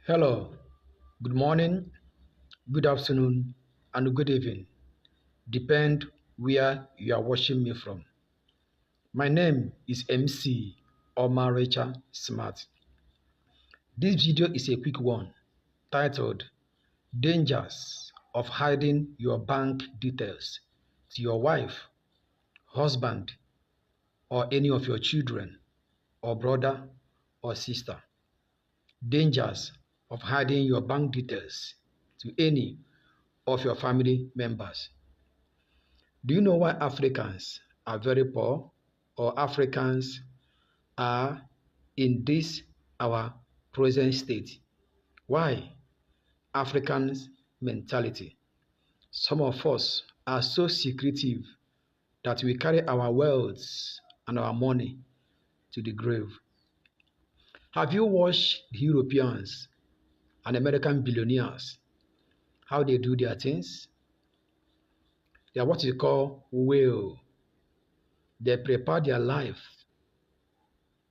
Hello, good morning, good afternoon, and good evening. Depend where you are watching me from. My name is MC Omaricha Smart. This video is a quick one titled Dangers of Hiding Your Bank Details to Your Wife, Husband, or any of your children, or brother or sister. Dangers of hiding your bank details to any of your family members. Do you know why Africans are very poor or Africans are in this our present state? Why? Africans mentality. Some of us are so secretive that we carry our wealth and our money to the grave. Have you watched the Europeans and American billionaires, how they do their things? They are what we call will. They prepare their life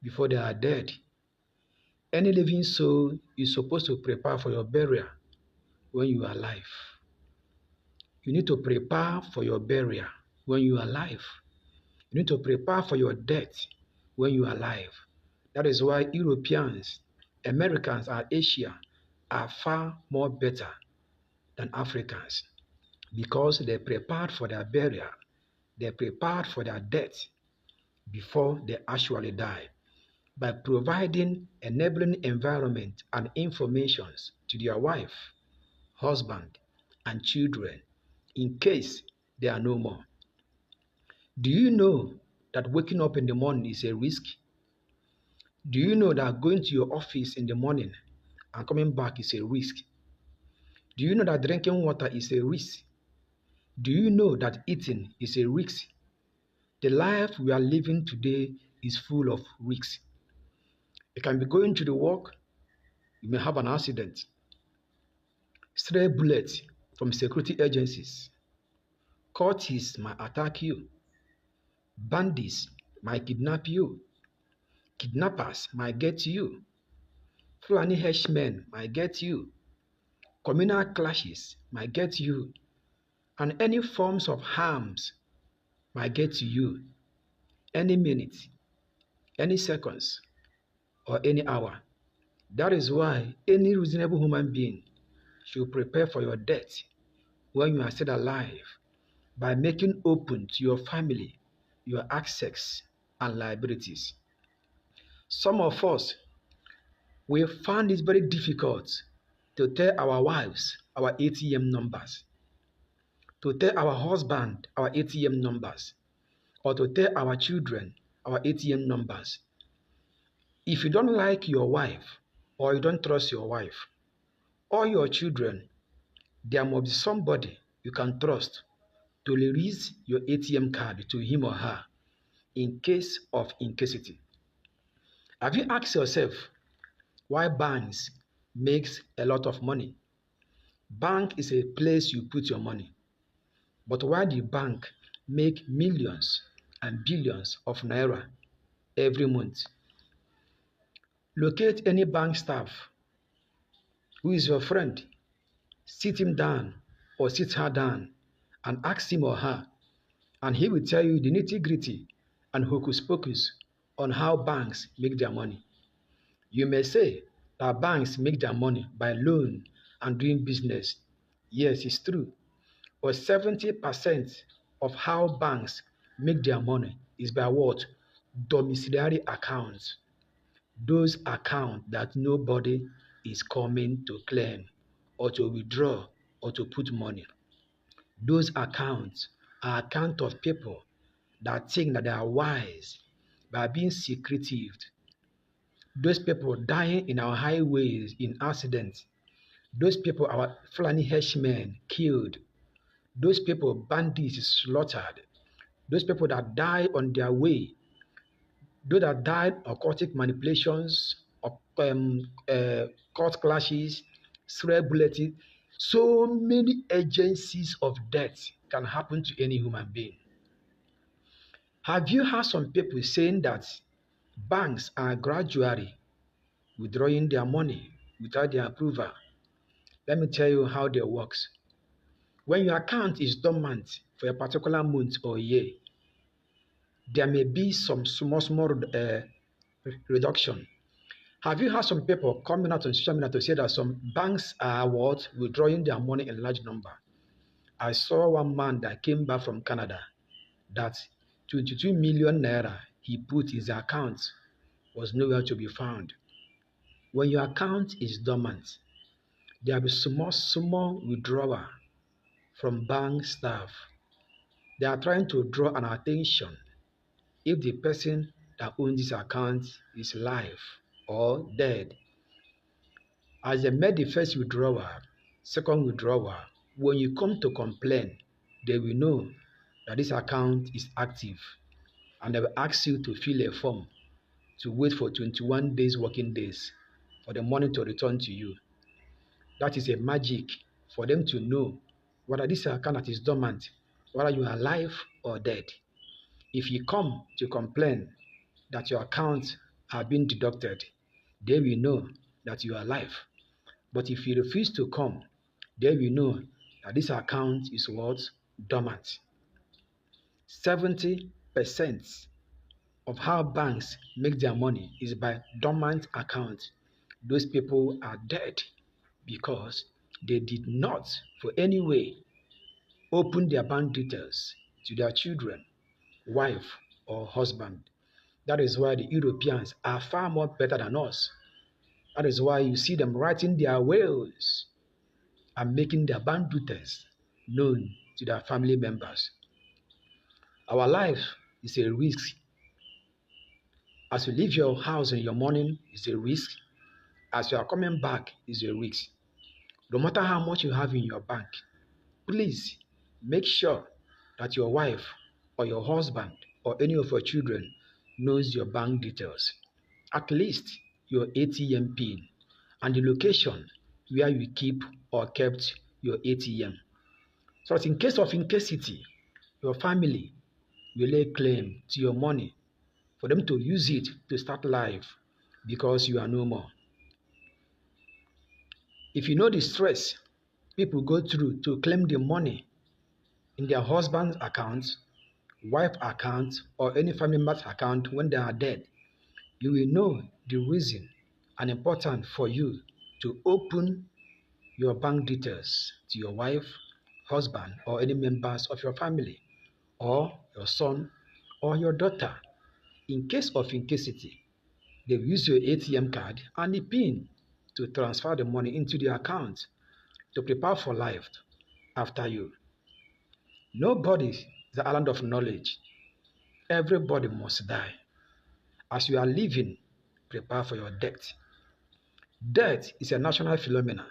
before they are dead. Any living soul is supposed to prepare for your burial when you are alive. You need to prepare for your burial when you are alive. You need to prepare for your death when you are alive. That is why Europeans, Americans, and Asia are far more better than Africans because they prepared for their burial, they prepared for their death before they actually die, by providing enabling environment and informations to their wife, husband, and children in case they are no more. Do you know that waking up in the morning is a risk? Do you know that going to your office in the morning and coming back is a risk? Do you know that drinking water is a risk? Do you know that eating is a risk? The life we are living today is full of risks. You can be going to the work, you may have an accident. Stray bullets from security agencies. Cultists might attack you. Bandits might kidnap you. Kidnappers might get you. Fulani henchmen might get you. Communal clashes might get you. And any forms of harms might get to you any minute, any seconds, or any hour. That is why any reasonable human being should prepare for your death when you are still alive by making open to your family your access and liabilities. Some of us, we find it very difficult to tell our wives our ATM numbers, to tell our husband our ATM numbers, or to tell our children our ATM numbers. If you don't like your wife or you don't trust your wife or your children, there must be somebody you can trust to release your ATM card to him or her in case of incasity. Have you asked yourself why banks makes a lot of money? Bank is a place you put your money. But why the bank make millions and billions of naira every month? Locate any bank staff who is your friend, sit him down or sit her down and ask him or her, and he will tell you the nitty-gritty and hocus pocus on how banks make their money. You may say that banks make their money by loan and doing business. Yes, it's true. But 70% of how banks make their money is by what? Domiciliary accounts. Those accounts that nobody is coming to claim or to withdraw or to put money. Those accounts are accounts of people that think that they are wise by being secretive. Those people dying in our highways in accidents. Those people, our Fulani henchmen killed. Those people, bandits slaughtered. Those people that die on their way. Those that died occultic manipulations, court clashes, cerebral bulletin. So many agencies of death can happen to any human being. Have you heard some people saying that banks are gradually withdrawing their money without their approval. Let me tell you how they works. When your account is dormant for a particular month or year, there may be some small reduction. Have you had some people coming out on social media to say that some banks are what withdrawing their money in large number? I saw one man that came back from Canada that 22 million naira he put in his account was nowhere to be found. When your account is dormant, there will be small withdrawal from bank staff. They are trying to draw an attention if the person that owns this account is alive or dead. As they made the first withdrawal, second withdrawal, when you come to complain, they will know that this account is active and they will ask you to fill a form to wait for 21 days working days for the money to return to you. That is a magic for them to know whether this account that is dormant, whether you are alive or dead. If you come to complain that your account have been deducted, they will know that you are alive. But if you refuse to come, they will know that this account is what? Dormant. 70% of how banks make their money is by dormant accounts. Those people are dead because they did not, for any way, open their bank details to their children, wife, or husband. That is why the Europeans are far more better than us. That is why you see them writing their wills and making their bank details known to their family members. Our life is a risk. As you leave your house in your morning, is a risk. As you are coming back, is a risk. No matter how much you have in your bank, please make sure that your wife or your husband or any of your children knows your bank details. At least your ATM PIN and the location where you keep or kept your ATM. So that in case of incasity, your family will lay claim to your money for them to use it to start life because you are no more. If you know the stress people go through to claim the money in their husband's account, wife account, or any family member's account when they are dead, you will know the reason and important for you to open your bank details to your wife, husband, or any members of your family, or your son or your daughter. In case of incasity, they will use your ATM card and the PIN to transfer the money into the account to prepare for life after you. Nobody is the island of knowledge. Everybody must die. As you are living, prepare for your death. Death is a national phenomenon.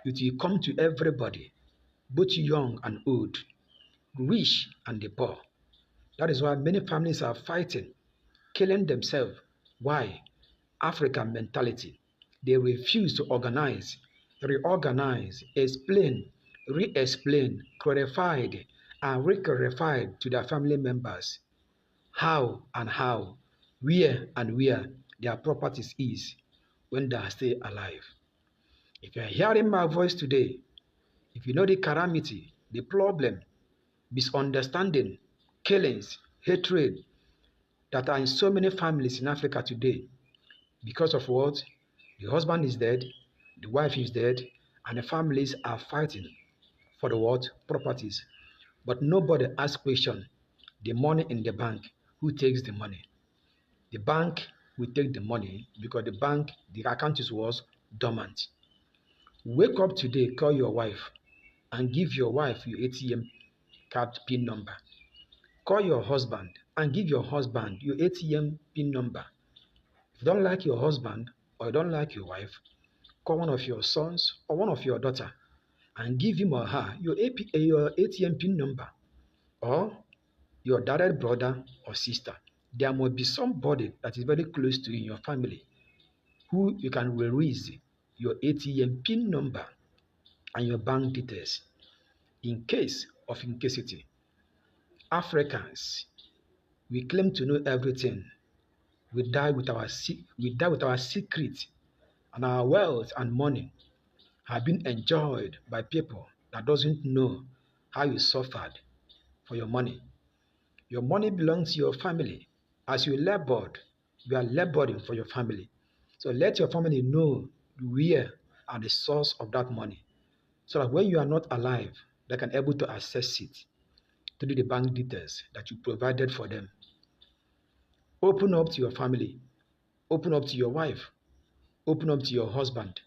It will come to everybody, both young and old, rich and the poor. That is why many families are fighting, killing themselves. Why? African mentality. They refuse to organize, reorganize, explain, re-explain, clarified, and re-clarified to their family members how, where and where their properties is when they are still alive. If you are hearing my voice today, if you know the calamity, the problem, misunderstanding, killings, hatred that are in so many families in Africa today, because of what? The husband is dead, the wife is dead, and the families are fighting for the what? Properties. But nobody asks question. The money in the bank, who takes the money? The bank will take the money because the account was dormant. Wake up today, call your wife, and give your wife your ATM card PIN number. Call your husband and give your husband your ATM PIN number. If you don't like your husband or you don't like your wife, call one of your sons or one of your daughter and give him or her your ATM PIN number or your direct brother or sister. There must be somebody that is very close to you in your family who you can release your ATM PIN number and your bank details in case of incasity. Africans, we claim to know everything. We die with our secret And our wealth and money have been enjoyed by people that doesn't know how you suffered for your money. Your money belongs to your family. As you labored, you are laboring for your family. So let your family know where are the source of that money, so that when you are not alive, they can able to access it through the bank details that you provided for them. Open up to your family, open up to your wife, open up to your husband,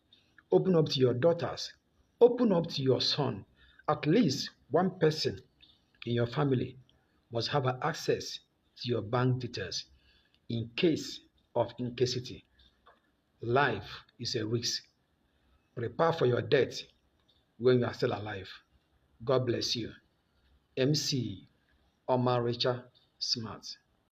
open up to your daughters, open up to your son. At least one person in your family must have access to your bank details in case of incasity. Life is a risk. Prepare for your death when you are still alive. God bless you. MC Omaricha Smart.